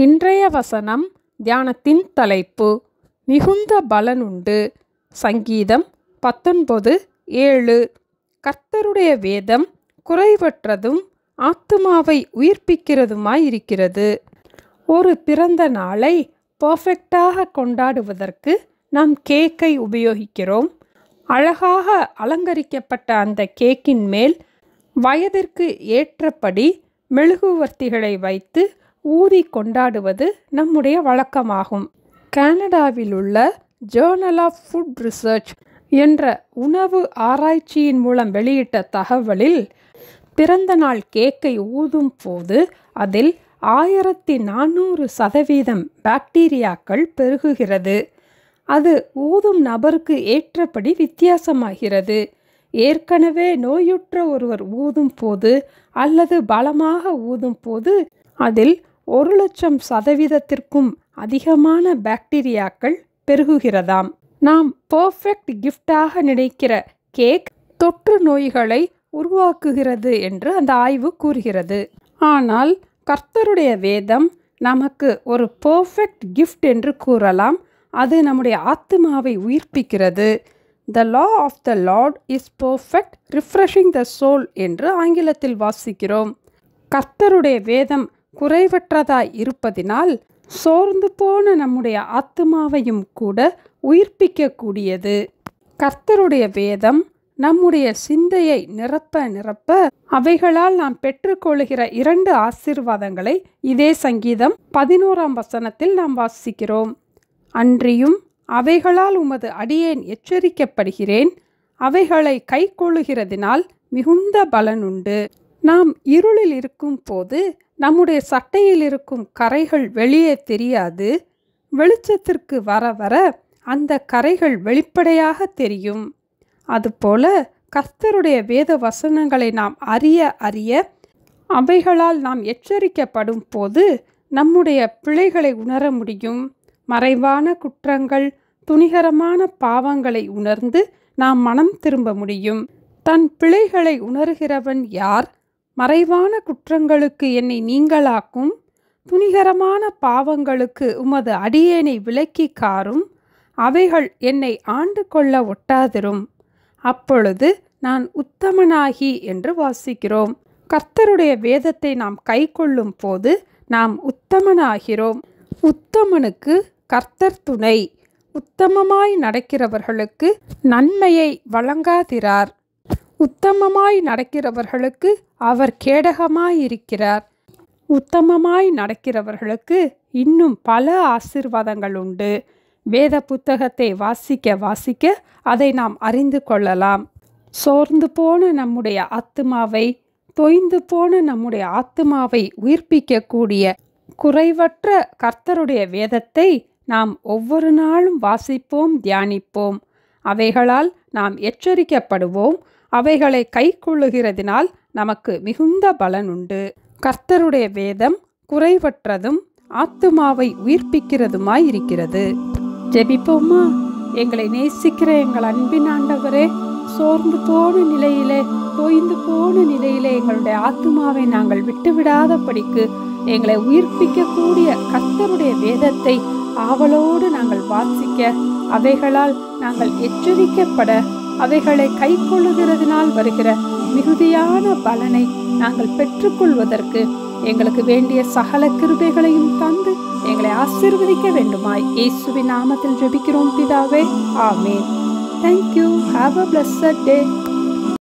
இன்றைய வசனம் தியானத்தின் தலைப்பு மிகுந்த பலனுண்டு. சங்கீதம் 19:7. கர்த்தருடைய வேதம் குறைவற்றதும் ஆத்துமாவை உயிர்ப்பிக்கிறதுமாயிருக்கிறது. ஒரு பிறந்த நாளை பர்ஃபெக்டாக கொண்டாடுவதற்கு நாம் கேக்கை உபயோகிக்கிறோம். அழகாக அலங்கரிக்கப்பட்ட அந்த கேக்கின் மேல் வயதிற்கு ஏற்றபடி மெழுகுவர்த்திகளை வைத்து ஊதி கொண்டாடுவது நம்முடைய வழக்கமாகும். கனடாவில் உள்ள ஜேர்னல் ஆஃப் ஃபுட் ரிசர்ச் என்ற உணவு ஆராய்ச்சியின் மூலம் வெளியிட்ட தகவலில் பிறந்தநாள் கேக்கை ஊதும் போது அதில் 1400% பாக்டீரியாக்கள் பெருகுகிறது. அது ஊதும் நபருக்கு ஏற்றபடி வித்தியாசமாகிறது. ஏற்கனவே நோயுற்ற ஒருவர் ஊதும் போது அல்லது பலமாக ஊதும் போது அதில் 100,000% அதிகமான பாக்டீரியாக்கள் பெருகுகிறதாம். நாம் பர்ஃபெக்ட் கிஃப்டாக நினைக்கிற கேக் தொற்று நோய்களை உருவாக்குகிறது என்று அந்த ஆய்வு கூறுகிறது. ஆனால் கர்த்தருடைய வேதம் நமக்கு ஒரு பர்ஃபெக்ட் கிஃப்ட் என்று கூறலாம். அது நம்முடைய ஆத்துமாவை உயிர்ப்பிக்கிறது. The law of the Lord is perfect, refreshing the soul என்று ஆங்கிலத்தில் வாசிக்கிறோம். கர்த்தருடைய வேதம் குறைவற்றதாய் இருப்பதினால் சோர்ந்து போன நம்முடைய ஆத்துமாவையும் கூட உயிர்ப்பிக்கக்கூடியது. கர்த்தருடைய வேதம் நம்முடைய சிந்தையை நிரப்ப அவைகளால் நாம் பெற்றுக்கொள்கிற 2 ஆசீர்வாதங்களை இதே சங்கீதம் 11 நாம் வாசிக்கிறோம். அன்றியும் அவைகளால் உமது அடியேன் எச்சரிக்கப்படுகிறேன், அவைகளை கைக்கொள்ளுகிறதினால் மிகுந்த பலனுண்டு. நாம் இருளில் இருக்கும் போது நம்முடைய சட்டையில் இருக்கும் கரைகள் வெளியே தெரியாது. வெளிச்சத்திற்கு வர வர அந்த கரைகள் வெளிப்படையாக தெரியும். அதுபோல கர்த்தருடைய வேத வசனங்களை நாம் அறிய அவைகளால் நாம் எச்சரிக்கப்படும் போது நம்முடைய பிழைகளை உணர முடியும். மறைவான குற்றங்கள், துணிகரமான பாவங்களை உணர்ந்து நாம் மனம் திரும்ப முடியும். தன் பிழைகளை உணர்கிறவன் யார்? மறைவான குற்றங்களுக்கு என்னை நீங்களாக்கும், துணிகரமான பாவங்களுக்கு உமது அடியேனை விலக்கி காரும், அவைகள் என்னை ஆண்டு கொள்ள ஒட்டாதிரும். அப்பொழுது நான் உத்தமனாகி என்று வாசிக்கிறோம். கர்த்தருடைய வேதத்தை நாம் கைக்கொள்ளும் போது நாம் உத்தமனாகிறோம். உத்தமனுக்கு கர்த்தர் துணை. உத்தமமாய் நடக்கிறவர்களுக்கு நன்மையை வழங்காதிரார். உத்தமமாய் நடக்கிறவர்களுக்கு அவர் கேடகமாயிருக்கிறார். உத்தமமாய் நடக்கிறவர்களுக்கு இன்னும் பல ஆசீர்வாதங்கள் உண்டு. வேத புத்தகத்தை வாசிக்க அதை நாம் அறிந்து கொள்ளலாம். சோர்ந்து போன நம்முடைய ஆத்துமாவை, தொய்ந்து போன நம்முடைய ஆத்துமாவை உயிர்ப்பிக்கக்கூடிய குறைவற்ற கர்த்தருடைய வேதத்தை நாம் ஒவ்வொரு நாளும் வாசிப்போம், தியானிப்போம். அவைகளால் நாம் எச்சரிக்கப்படுவோம். அவைகளை கைக்கொள்ளுகிறதினால் நமக்கு மிகுந்த பலன் உண்டு. கர்த்தருடைய வேதம் குறைவற்றதும் ஆத்துமாவை உயிர்ப்பிக்கிறதுமாயிருக்கிறது. ஜெபிப்போமா? எங்களை நேசிக்கிற எங்கள் அன்பின் ஆண்டவரே, சோர்ந்து போன நிலையிலே, தொய்ந்து போன நிலையிலே எங்களுடைய ஆத்துமாவை நாங்கள் விட்டுவிடாதபடிக்கு எங்களை உயிர்ப்பிக்கக்கூடிய கர்த்தருடைய வேதத்தை ஆவலோடு நாங்கள் வாசிக்க, அவைகளால் நாங்கள் எச்சரிக்கப்பட, அவைகளை கைக்கொள்ளுகிறதினால் வருகிற மிகுதியான பலனை நாங்கள் பெற்றுக்கொள்வதற்கு எங்களுக்கு வேண்டிய சகல கிருபைகளையும் தந்து எங்களை ஆசீர்வதிக்க வேண்டுமாய் இயேசுவின் நாமத்தில் ஜெபிக்கிறோம் பிதாவே. ஆமென். Thank you. Have a blessed day.